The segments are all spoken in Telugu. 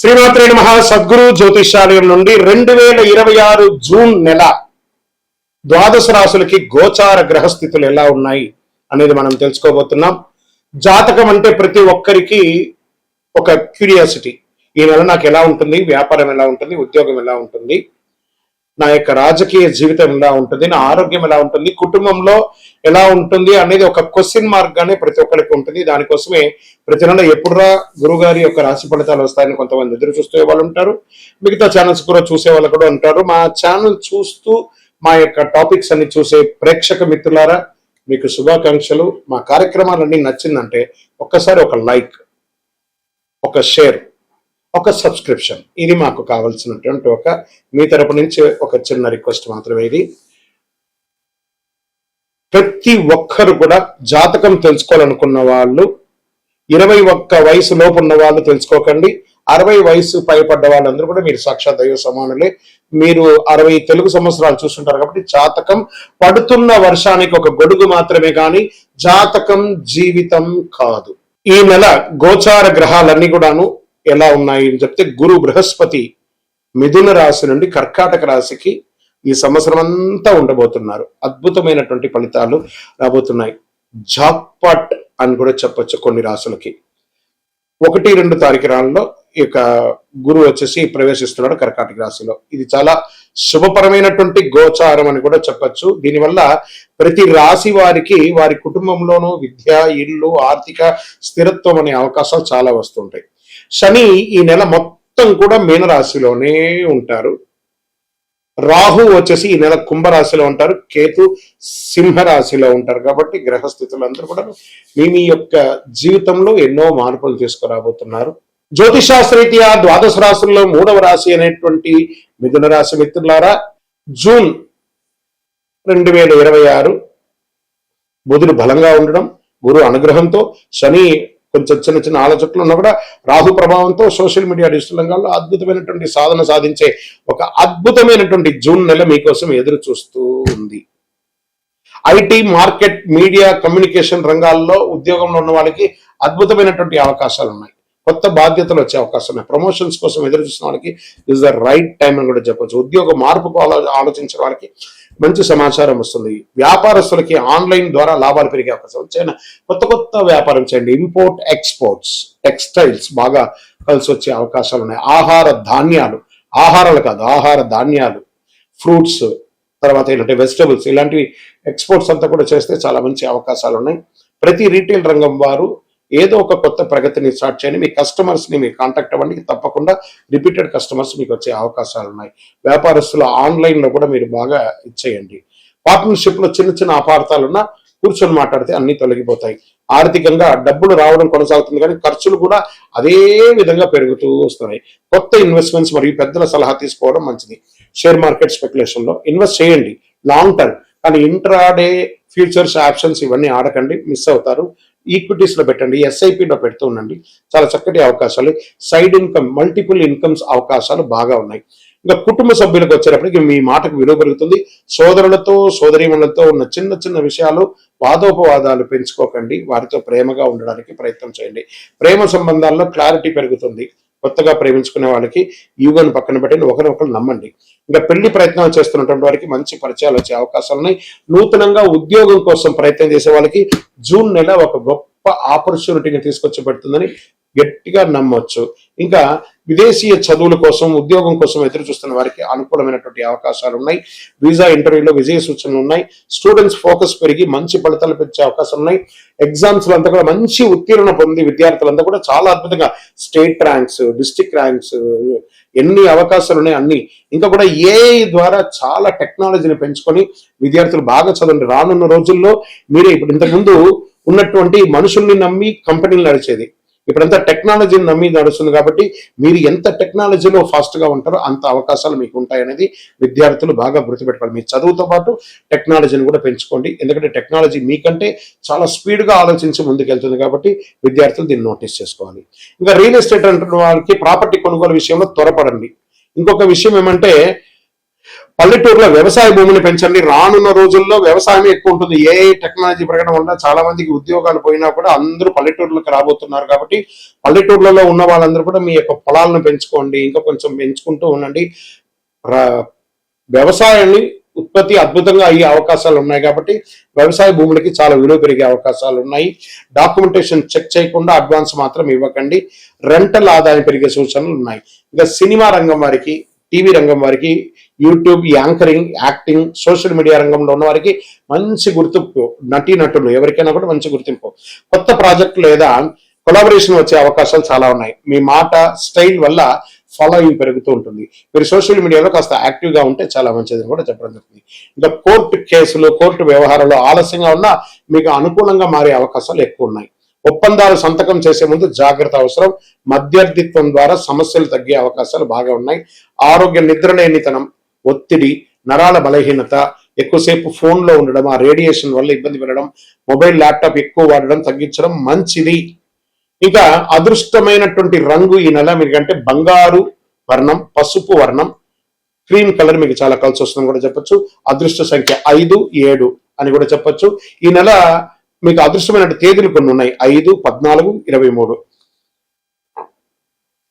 శ్రీమాత్రే నమః. సద్గురు జ్యోతిషాలయం నుండి 2026 జూన్ నెల ద్వాదశ రాశులకి గోచార గ్రహస్థితులు ఎలా ఉన్నాయి అనేది మనం తెలుసుకోబోతున్నాం. జాతకం అంటే ప్రతి ఒక్కరికి ఒక క్యూరియాసిటీ. ఈ నెల నాకు ఎలా ఉంటుంది, వ్యాపారం ఎలా ఉంటుంది, ఉద్యోగం ఎలా ఉంటుంది, నా యొక్క రాజకీయ జీవితం ఎలా ఉంటుంది, నా ఆరోగ్యం ఎలా ఉంటుంది, కుటుంబంలో ఎలా ఉంటుంది అనేది ఒక క్వశ్చన్ మార్క్ గానే ప్రతి ఒక్కరికి ఉంటుంది. దానికోసమే ప్రతి నెల ఎప్పుడురా గురుగారి యొక్క రాశి ఫలితాలు వస్తాయని కొంతమంది ఎదురు చూసే వాళ్ళు ఉంటారు. మిగతా ఛానల్స్ కూడా చూసే వాళ్ళు కూడా ఉంటారు. మా ఛానల్ చూస్తూ మా యొక్క టాపిక్స్ అన్ని చూసే ప్రేక్షక మిత్రులారా, మీకు శుభాకాంక్షలు. మా కార్యక్రమాలన్నీ నచ్చిందంటే ఒక్కసారి ఒక లైక్, ఒక షేర్, ఒక సబ్స్క్రిప్షన్, ఇది మాకు కావాల్సినటువంటి మీ తరపు నుంచి ఒక చిన్న రిక్వెస్ట్ మాత్రమే. ఇది ప్రతి ఒక్కరు కూడా జాతకం తెలుసుకోవాలనుకున్న వాళ్ళు 21 వయసు లోపు ఉన్న వాళ్ళు తెలుసుకోకండి. 60 వయసు పైపడ్డ వాళ్ళందరూ కూడా మీరు సాక్షాత్ దైవ సమానులే. మీరు 60 తెలుగు సంవత్సరాలు చూస్తుంటారు కాబట్టి జాతకం పడుతున్న వర్షానికి ఒక గొడుగు మాత్రమే కానీ జాతకం జీవితం కాదు. ఈ నెల గోచార గ్రహాలన్నీ కూడాను ఎలా ఉన్నాయి అని చెప్తే, గురు బృహస్పతి మిథున రాశి నుండి కర్కాటక రాశికి ఈ సంవత్సరం అంతా ఉండబోతున్నారు. అద్భుతమైనటువంటి ఫలితాలు రాబోతున్నాయి. జాక్పాట్ అని కూడా చెప్పొచ్చు కొన్ని రాశులకి. 1-2 తారీఖులలో ఈ యొక్క గురువు వచ్చేసి ప్రవేశిస్తున్నాడు కర్కాటక రాశిలో. ఇది చాలా శుభపరమైనటువంటి గోచారం అని కూడా చెప్పచ్చు. దీనివల్ల ప్రతి రాశి వారికి వారి కుటుంబంలోనూ విద్య, ఇల్లు, ఆర్థిక స్థిరత్వం అనే అవకాశాలు చాలా వస్తుంటాయి. శని ఈ నెల మొత్తం కూడా మీనరాశిలోనే ఉంటారు. రాహు వచ్చేసి ఈ నెల కుంభరాశిలో ఉంటారు. కేతు సింహరాశిలో ఉంటారు. కాబట్టి గ్రహస్థితులందరూ కూడా మీ యొక్క జీవితంలో ఎన్నో మార్పులు తీసుకురాబోతున్నారు. జ్యోతిషాస్త్రరీత్యా ద్వాదశ రాశుల్లో 3వ రాశి అనేటువంటి మిథున రాశి మిత్రులారా, జూన్ 2026 బుధుడు బలంగా ఉండడం, గురు అనుగ్రహంతో, శని కొంచెం చిన్న చిన్న ఆలోచనలు ఉన్నా కూడా రాహు ప్రభావంతో సోషల్ మీడియా, డిజిటల్ రంగాల్లో అద్భుతమైనటువంటి సాధన సాధించే ఒక అద్భుతమైనటువంటి జూన్ నెల మీకోసం ఎదురు చూస్తూ ఉంది. ఐటీ, మార్కెట్, మీడియా, కమ్యూనికేషన్ రంగాల్లో ఉద్యోగంలో ఉన్న వాళ్ళకి అద్భుతమైనటువంటి అవకాశాలు ఉన్నాయి. కొత్త బాధ్యతలు వచ్చే అవకాశం ఉన్నాయి. ప్రమోషన్స్ కోసం ఎదురు చూసిన వాళ్ళకి ఇస్ ద రైట్ టైం అని కూడా చెప్పొచ్చు. ఉద్యోగ మార్పుకు ఆలోచించే వాళ్ళకి మంచి సమాచారం వస్తుంది. వ్యాపారస్తులకి ఆన్లైన్ ద్వారా లాభాలు పెరిగే అవకాశం వచ్చాయి. కొత్త వ్యాపారం చేయండి. ఇంపోర్ట్, ఎక్స్పోర్ట్స్, టెక్స్టైల్స్ బాగా కలిసి వచ్చే అవకాశాలు ఉన్నాయి. ఆహారాలు కాదు, ఆహార ధాన్యాలు, ఫ్రూట్స్, తర్వాత ఏంటంటే వెజిటబుల్స్, ఇలాంటివి ఎక్స్పోర్ట్స్ అంతా కూడా చేస్తే చాలా మంచి అవకాశాలు ఉన్నాయి. ప్రతి రీటైల్ రంగం వారు ఏదో ఒక కొత్త ప్రగతిని స్టార్ట్ చేయండి. మీ కస్టమర్స్ ని మీరు కాంటాక్ట్ అవ్వండి. తప్పకుండా రిపీటెడ్ కస్టమర్స్ మీకు వచ్చే అవకాశాలు ఉన్నాయి. వ్యాపారస్తులు ఆన్లైన్ లో కూడా మీరు బాగా ఇచ్చేయండి. పార్ట్నర్షిప్ లో చిన్న చిన్న అపార్థాలున్నా కూర్చొని మాట్లాడితే అన్ని తొలగిపోతాయి. ఆర్థికంగా డబ్బులు రావడం కొనసాగుతుంది, కానీ ఖర్చులు కూడా అదే విధంగా పెరుగుతూ వస్తున్నాయి. కొత్త ఇన్వెస్ట్మెంట్స్ మరియు పెద్దల సలహా తీసుకోవడం మంచిది. షేర్ మార్కెట్ స్పెక్యులేషన్ లో ఇన్వెస్ట్ చేయండి లాంగ్ టర్మ్, కానీ ఇంట్రాడే ఫ్యూచర్స్, ఆప్షన్స్ ఇవన్నీ ఆడకండి, మిస్ అవుతారు. ఈక్విటీస్ లో పెట్టండి, ఎస్ఐపిలో పెడుతూ ఉండండి. చాలా చక్కటి అవకాశాలు. సైడ్ ఇన్కమ్, మల్టిపుల్ ఇన్కమ్స్ అవకాశాలు బాగా ఉన్నాయి. ఇంకా కుటుంబ సభ్యులకు వచ్చేటప్పటికి మీ మాటకు విలువ పెరుగుతుంది. సోదరులతో, సోదరీమణులతో ఉన్న చిన్న చిన్న విషయాలు, వాదోపవాదాలు పెంచుకోకండి. వారితో ప్రేమగా ఉండడానికి ప్రయత్నం చేయండి. ప్రేమ సంబంధాల్లో క్లారిటీ పెరుగుతుంది. కొత్తగా ప్రేమించుకునే వాళ్ళకి యుగను పక్కన పెట్టి ఒకరినొకరు నమ్మండి. ఇంకా పెళ్లి ప్రయత్నాలు చేస్తున్నటువంటి వారికి మంచి పరిచయాలు వచ్చే అవకాశాలు ఉన్నాయి. నూతనంగా ఉద్యోగం కోసం ప్రయత్నం చేసే వాళ్ళకి జూన్ నెల ఒక గొప్ప ఆపర్చునిటీని తీసుకొచ్చి పెడుతుందని గట్టిగా నమ్మొచ్చు. ఇంకా విదేశీయ చదువుల కోసం, ఉద్యోగం కోసం ఎదురు చూస్తున్న వారికి అనుకూలమైనటువంటి అవకాశాలు ఉన్నాయి. వీసా ఇంటర్వ్యూలో విజయ సూచనలు ఉన్నాయి. స్టూడెంట్స్ ఫోకస్ పెరిగి మంచి ఫలితాలు పెంచే అవకాశం ఉన్నాయి. ఎగ్జామ్స్ అంతా కూడా మంచి ఉత్తీర్ణ పొంది విద్యార్థులంతా కూడా చాలా అద్భుతంగా స్టేట్ ర్యాంక్స్, డిస్ట్రిక్ట్ ర్యాంక్స్, ఎన్ని అవకాశాలు ఉన్నాయి అన్ని. ఇంకా కూడా ఏఐ ద్వారా చాలా టెక్నాలజీని పెంచుకొని విద్యార్థులు బాగా చదవండి. రానున్న రోజుల్లో మీరే ఇప్పుడు ఇంతకుముందు ఉన్నటువంటి మనుషుల్ని నమ్మి కంపెనీలు నడిచేది, ఇప్పుడంతా టెక్నాలజీని నమ్మి నడుస్తుంది. కాబట్టి మీరు ఎంత టెక్నాలజీలో ఫాస్ట్ గా ఉంటారో అంత అవకాశాలు మీకు ఉంటాయనేది విద్యార్థులు బాగా గుర్తుపెట్టుకోవాలి. మీ చదువుతో పాటు టెక్నాలజీని కూడా పెంచుకోండి. ఎందుకంటే టెక్నాలజీ మీకంటే చాలా స్పీడ్ గా ఆలోచించి ముందుకెళ్తుంది. కాబట్టి విద్యార్థులు దీన్ని నోటీస్ చేసుకోవాలి. ఇంకా రియల్ ఎస్టేట్ అంటున్న వాళ్ళకి ప్రాపర్టీ కొనుగోలు విషయంలో త్వరపడండి. ఇంకొక విషయం ఏమంటే, పల్లెటూరులో వ్యవసాయ భూమిని పెంచండి. రానున్న రోజుల్లో వ్యవసాయం ఎక్కువ ఉంటుంది. ఏ టెక్నాలజీ పెరగడం వల్ల చాలా మందికి ఉద్యోగాలు పోయినా కూడా అందరూ పల్లెటూరులకు రాబోతున్నారు. కాబట్టి పల్లెటూర్లలో ఉన్న వాళ్ళందరూ కూడా మీ యొక్క పొలాలను పెంచుకోండి, ఇంకా కొంచెం పెంచుకుంటూ ఉండండి. వ్యవసాయాన్ని ఉత్పత్తి అద్భుతంగా అయ్యే అవకాశాలు ఉన్నాయి. కాబట్టి వ్యవసాయ భూములకి చాలా విలువ పెరిగే అవకాశాలు ఉన్నాయి. డాక్యుమెంటేషన్ చెక్ చేయకుండా అడ్వాన్స్ మాత్రం ఇవ్వకండి. రెంటల్ ఆదాయం పెరిగే సూచనలు ఉన్నాయి. ఇంకా సినిమా రంగం వారికి, టీవీ రంగం వారికి, YouTube, anchoring, acting, social media రంగంలో ఉన్న వారికి మంచి గుర్తింపు, నటీనటులు ఎవరికైనా కూడా మంచి గుర్తింపు, కొత్త ప్రాజెక్ట్ లేదా కొలాబరేషన్ వచ్చే అవకాశాలు చాలా ఉన్నాయి. మీ మాట, స్టైల్ వల్ల ఫాలోయింగ్ పెరుగుతూ ఉంటుంది. మీరు సోషల్ మీడియాలో కాస్త యాక్టివ్ గా ఉంటే చాలా మంచిదని కూడా చెప్పడం జరుగుతుంది. ఇంకా కోర్టు కేసులు, కోర్టు వ్యవహారాలు ఆలస్యంగా ఉన్నా మీకు అనుకూలంగా మారే అవకాశాలు ఎక్కువ ఉన్నాయి. ఒప్పందాలు సంతకం చేసే ముందు జాగ్రత్త అవసరం. మధ్యవర్తిత్వం ద్వారా సమస్యలు తగ్గే అవకాశాలు బాగా ఉన్నాయి. ఆరోగ్య నిద్రలేనితనం, ఒత్తిడి, నరాల బలహీనత, ఎక్కువసేపు ఫోన్లో ఉండడం, ఆ రేడియేషన్ వల్ల ఇబ్బంది పడడం, మొబైల్, ల్యాప్టాప్ ఎక్కువ వాడడం తగ్గించడం మంచిది. ఇంకా అదృష్టమైనటువంటి రంగు ఈ నెల మీకంటే బంగారు వర్ణం, పసుపు వర్ణం, క్రీమ్ కలర్ మీకు చాలా కలిసి వస్తుందని కూడా చెప్పొచ్చు. అదృష్ట సంఖ్య 5, 7 అని కూడా చెప్పొచ్చు. ఈ నెల మీకు అదృష్టమైన తేదీలు కొన్ని ఉన్నాయి. 5, 14, 23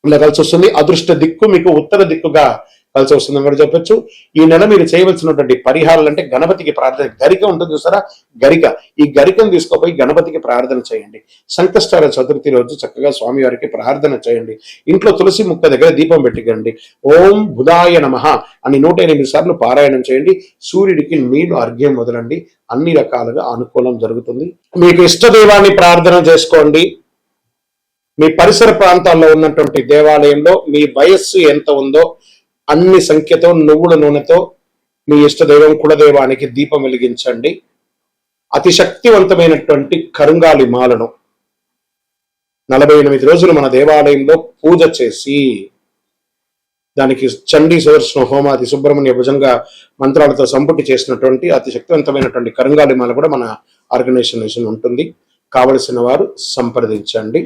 ఇలా కలిసి వస్తుంది. అదృష్ట దిక్కు మీకు ఉత్తర దిక్కుగా కలిసి వస్తుందని కూడా చెప్పొచ్చు. ఈ నెల మీరు చేయవలసినటువంటి పరిహారాలు అంటే గణపతికి ప్రార్థన, గరిక ఉంటుంది చూసారా, గరిక, ఈ గరికను తీసుకుపోయి గణపతికి ప్రార్థన చేయండి. సంకష్టాల చతుర్థి రోజు చక్కగా స్వామివారికి ప్రార్థన చేయండి. ఇంట్లో తులసి ముక్క దగ్గర దీపం పెట్టికండి. ఓం బుధాయ నమః అని 108 సార్లు పారాయణం చేయండి. సూర్యుడికి నీళ్లు అర్ఘ్యం వదలండి. అన్ని రకాలుగా అనుకూలం జరుగుతుంది. మీకు ఇష్టదైవాన్ని ప్రార్థన చేసుకోండి. మీ పరిసర ప్రాంతాల్లో ఉన్నటువంటి దేవాలయంలో మీ వయస్సు ఎంత ఉందో అన్ని సంఖ్యతో నువ్వుల నూనెతో మీ ఇష్టదైవం కులదైవానికి దీపం వెలిగించండి. అతి శక్తివంతమైనటువంటి కరుంగాలి మాలను 48 రోజులు మన దేవాలయంలో పూజ చేసి దానికి చండీ సుదర్శన హోమాది సుబ్రహ్మణ్య భుజంగా మంత్రాలతో సంపుటి చేసినటువంటి అతి శక్తివంతమైనటువంటి కరుంగాలి మాల కూడా మన ఆర్గనైజేషన్ ఉంటుంది. కావలసిన వారు సంప్రదించండి.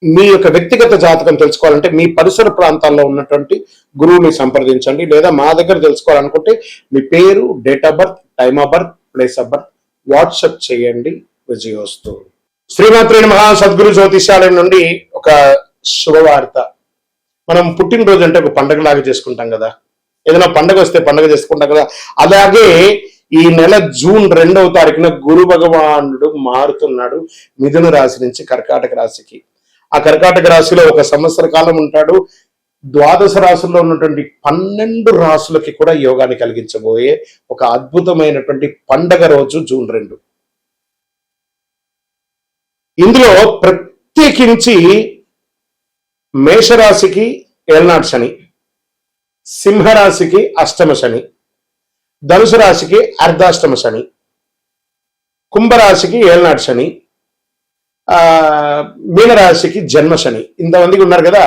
మీ యొక్క వ్యక్తిగత జాతకం తెలుసుకోవాలంటే మీ పరిసర ప్రాంతాల్లో ఉన్నటువంటి గురువుని సంప్రదించండి. లేదా మా దగ్గర తెలుసుకోవాలనుకుంటే మీ పేరు, date of birth, time of birth, place of birth WhatsApp చేయండి. విజయోస్తు. శ్రీమాత్రే నమః. సద్గురు జ్యోతిషాలయం నుండి ఒక శుభవార్త. మనం పుట్టినరోజు అంటే ఒక పండగలాగా చేసుకుంటాం కదా, ఏదైనా పండగ వస్తే పండగ చేసుకుంటాం కదా, అలాగే ఈ నెల జూన్ 2వ తారీఖున గురు భగవానుడు మారుతున్నాడు మిథున రాశి నుంచి కర్కాటక రాశికి. ఆ కర్కాటక రాశిలో ఒక సంవత్సర కాలం ఉంటాడు. ద్వాదశ రాశుల్లో ఉన్నటువంటి 12 రాశులకి కూడా యోగాన్ని కలిగించబోయే ఒక అద్భుతమైనటువంటి పండగ రోజు జూన్ 2. ఇందులో ప్రత్యేకించి మేషరాశికి ఏళ్నాడు శని, సింహరాశికి అష్టమ శని, ధనుసు రాశికి అర్ధాష్టమ శని, కుంభరాశికి ఏళ్నాడు శని, మీనరాశికి జన్మ శని. ఇంతమందికి ఉన్నారు కదా.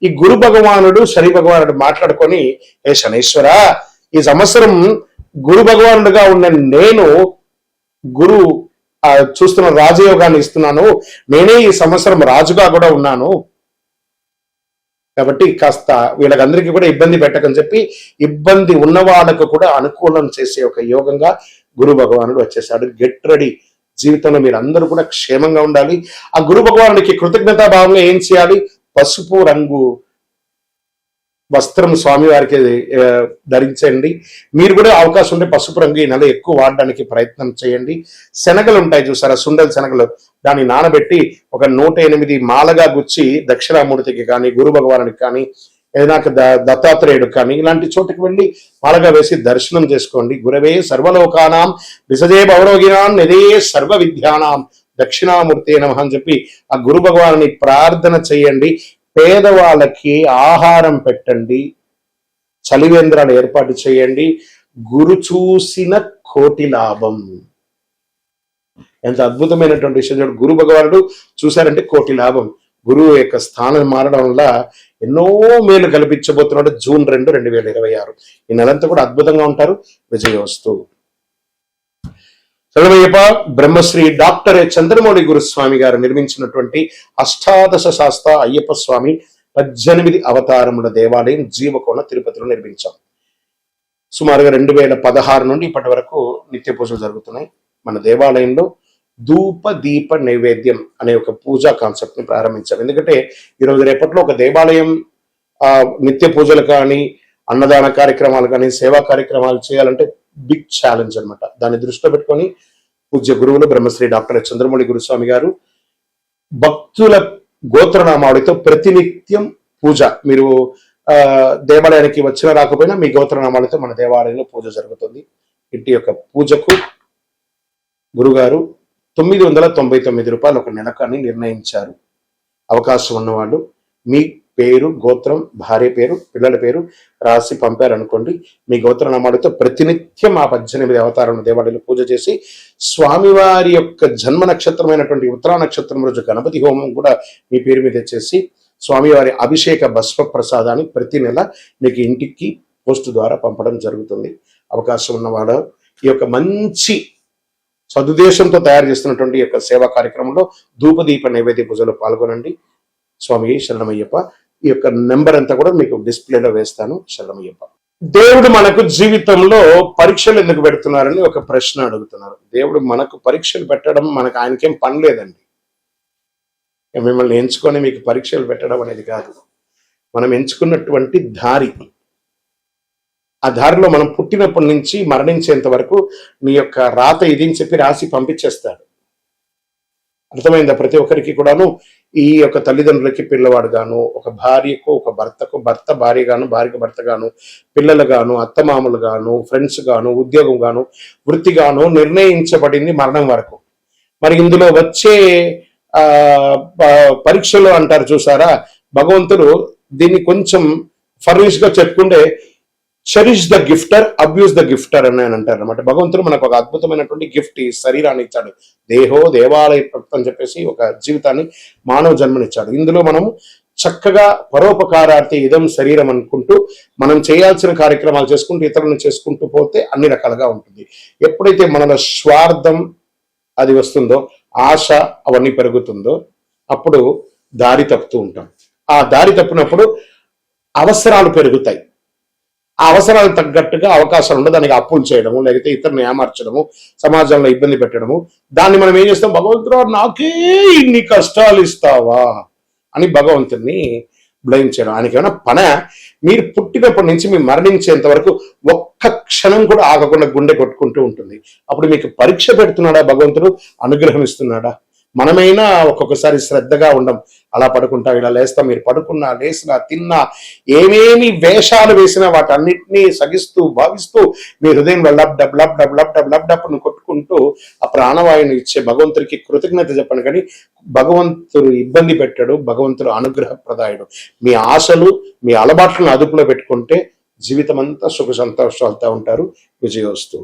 ఈ గురు భగవానుడు శని భగవానుడు మాట్లాడుకొని, ఏ శనీశ్వర, ఈ సంవత్సరం గురు భగవానుడుగా ఉన్న నేను గురు చూస్తున్న రాజయోగాన్ని ఇస్తున్నాను, నేనే ఈ సంవత్సరం రాజుగా కూడా ఉన్నాను, కాబట్టి కాస్త వీళ్ళకందరికీ కూడా ఇబ్బంది పెట్టకని చెప్పి ఇబ్బంది ఉన్న వాళ్ళకు కూడా అనుకూలం చేసే ఒక యోగంగా గురు భగవానుడు వచ్చేసాడు. Get ready. జీవితంలో మీరు అందరూ కూడా క్షేమంగా ఉండాలి. ఆ గురు భగవానుడికి కృతజ్ఞతా భావంగా ఏం చేయాలి? పసుపు రంగు వస్త్రం స్వామివారికి ధరించండి. మీరు కూడా అవకాశం ఉంటే పసుపు రంగు ఈ నెల ఎక్కువ వాడడానికి ప్రయత్నం చేయండి. శనగలు ఉంటాయి చూసారా, సుండల శనగలు, దాన్ని నానబెట్టి ఒక 108 మాలగా గుచ్చి దక్షిణామూర్తికి కానీ, గురు భగవానుడికి కానీ, ఏదైనా దత్తాత్రేయుడు కానీ ఇలాంటి చోటుకి వెళ్ళి మాలగా వేసి దర్శనం చేసుకోండి. గురవే సర్వలోకానాం విసజే భవరోగినాం నిదే సర్వ విద్యానాం దక్షిణామూర్తి నమః అని చెప్పి ఆ గురు భగవానుని ప్రార్థన చేయండి. పేదవాళ్ళకి ఆహారం పెట్టండి. చలివేంద్రాలు ఏర్పాటు చేయండి. గురు చూసిన కోటి లాభం. ఎంత అద్భుతమైనటువంటి విషయం. గురు భగవానుడు చూశారంటే కోటి లాభం. గురువు యొక్క స్థానం మారడం వల్ల ఎన్నో మేలు కల్పించబోతున్నాడు. జూన్ 2, 2026 ఈ నెలంతా కూడా అద్భుతంగా ఉంటారు. విజయోస్తు. చదవయ్యప్ప. బ్రహ్మశ్రీ డాక్టర్ చంద్రమౌళి గురుస్వామి గారు నిర్మించినటువంటి అష్టాదశ శాస్త్ర అయ్యప్ప స్వామి 18 అవతారముల దేవాలయం జీవకోణ తిరుపతిలో నిర్మించాం. సుమారుగా 2016 నుండి ఇప్పటి వరకు నిత్య పూజలు జరుగుతున్నాయి. మన దేవాలయంలో ధూప దీప నైవేద్యం అనే ఒక పూజా కాన్సెప్ట్ ని ప్రారంభించాం. ఎందుకంటే ఈరోజు రేపట్లో ఒక దేవాలయం నిత్య పూజలు కానీ, అన్నదాన కార్యక్రమాలు కానీ, సేవా కార్యక్రమాలు చేయాలంటే బిగ్ ఛాలెంజ్ అనమాట. దాన్ని దృష్టిలో పెట్టుకొని పూజ్య గురువులు బ్రహ్మశ్రీ డాక్టర్ చంద్రమౌళి గురుస్వామి గారు భక్తుల గోత్రనామావళితో ప్రతినిత్యం పూజ, మీరు దేవాలయానికి వచ్చినా రాకపోయినా మీ గోత్రనామాలతో మన దేవాలయంలో పూజ జరుగుతుంది. ఇంటి యొక్క పూజకు గురుగారు 999 రూపాయలు ఒక నెలకు అని నిర్ణయించారు. అవకాశం ఉన్నవాళ్ళు మీ పేరు, గోత్రం, భార్య పేరు, పిల్లల పేరు రాసి పంపారనుకోండి, మీ గోత్రనామాలతో ప్రతినిత్యం ఆ 18 అవతారాలను దేవాలయంలో పూజ చేసి స్వామివారి యొక్క జన్మ నక్షత్రమైనటువంటి ఉత్తరా నక్షత్రం రోజు గణపతి హోమం కూడా మీ పేరు మీద చేసి స్వామివారి అభిషేక భస్మ ప్రసాదాన్ని ప్రతి నెల మీకు ఇంటికి పోస్ట్ ద్వారా పంపడం జరుగుతుంది. అవకాశం ఉన్నవాడు ఈ యొక్క మంచి సదుద్దేశంతో తయారు చేస్తున్నటువంటి యొక్క సేవా కార్యక్రమంలో ధూపదీప నైవేద్య పూజలో పాల్గొనండి. స్వామి శరణమయ్యప్ప. ఈ యొక్క నెంబర్ అంతా కూడా మీకు డిస్ప్లేలో వేస్తాను. శరణమయ్యప్ప. దేవుడు మనకు జీవితంలో పరీక్షలు ఎందుకు పెడుతున్నారని ఒక ప్రశ్న అడుగుతున్నారు. దేవుడు మనకు పరీక్షలు పెట్టడం మనకు ఆయనకేం పని లేదండి. మిమ్మల్ని ఎంచుకొని మీకు పరీక్షలు పెట్టడం అనేది కాదు. మనం ఎంచుకున్నటువంటి దారి, ఆ దారిలో మనం పుట్టినప్పటి నుంచి మరణించేంత వరకు నీ యొక్క రాత ఇది అని చెప్పి రాసి పంపించేస్తాడు. అర్థమైందా? ప్రతి ఒక్కరికి కూడాను ఈ యొక్క తల్లిదండ్రులకి పిల్లవాడు గాను, ఒక భార్యకు ఒక భర్తకు భర్త భార్య గాను, భార్యకు భర్త గాను, పిల్లలు గాను, అత్తమామలు గాను, ఫ్రెండ్స్ గాను, ఉద్యోగం గాను, వృత్తి గాను నిర్ణయించబడింది మరణం వరకు. మరి ఇందులో వచ్చే పరీక్షలు అంటారు చూసారా, భగవంతుడు దీన్ని కొంచెం ఫర్నిష్ గా చెప్పుకుంటే చెరిష్ ద గిఫ్టర్, అబ్యూస్ ద గిఫ్టర్ అని అంటారు అనమాట. భగవంతుడు మనకు ఒక అద్భుతమైనటువంటి గిఫ్ట్, ఈ శరీరాన్ని ఇచ్చాడు. దేహో దేవాలయ అని చెప్పేసి ఒక జీవితాన్ని, మానవ జన్మనిచ్చాడు. ఇందులో మనము చక్కగా పరోపకారార్థి ఇదం శరీరం అనుకుంటూ మనం చేయాల్సిన కార్యక్రమాలు చేసుకుంటూ ఇతరులను చేసుకుంటూ పోతే అన్ని రకాలుగా ఉంటుంది. ఎప్పుడైతే మనలో స్వార్థం అది వస్తుందో, ఆశ అవన్నీ పెరుగుతుందో, అప్పుడు దారి తప్పుతూ ఉంటాం. ఆ దారి తప్పినప్పుడు అవసరాలు పెరుగుతాయి. ఆ అవసరాలు తగ్గట్టుగా అవకాశాలు ఉండదు. దానికి అప్పులు చేయడము, లేకపోతే ఇతరులను ఏమార్చడము, సమాజంలో ఇబ్బంది పెట్టడము. దాన్ని మనం ఏం చేస్తాం? భగవంతుడు నాకే ఇన్ని కష్టాలు ఇస్తావా అని భగవంతుడిని బ్లేమ్ చేయడం. ఆయనకి ఏమైనా పన? మీరు పుట్టినప్పటి నుంచి మీరు మరణించేంత వరకు ఒక్క క్షణం కూడా ఆగకుండా గుండె కొట్టుకుంటూ ఉంటుంది. అప్పుడు మీకు పరీక్ష పెడుతున్నాడా భగవంతుడు? అనుగ్రహం ఇస్తున్నాడా? మనమైనా ఒక్కొక్కసారి శ్రద్ధగా ఉండం. అలా పడుకుంటాం, ఇలా లేస్తాం. మీరు పడుకున్నా, లేసినా, తిన్నా, ఏమేమి వేషాలు వేసినా వాటన్నిటినీ సగిస్తూ భావిస్తూ మీ హృదయం lub dub lub dub lub dub lub డబ్ను కొట్టుకుంటూ ఆ ప్రాణవాయువుని ఇచ్చే భగవంతుడికి కృతజ్ఞత చెప్పండి. కానీ భగవంతుడు ఇబ్బంది పెట్టాడు, భగవంతుడు అనుగ్రహప్రదాయుడు. మీ ఆశలు, మీ అలవాట్లను అదుపులో పెట్టుకుంటే జీవితం అంతా సుఖ సంతోషాలతో ఉంటారు. విజయోస్తు.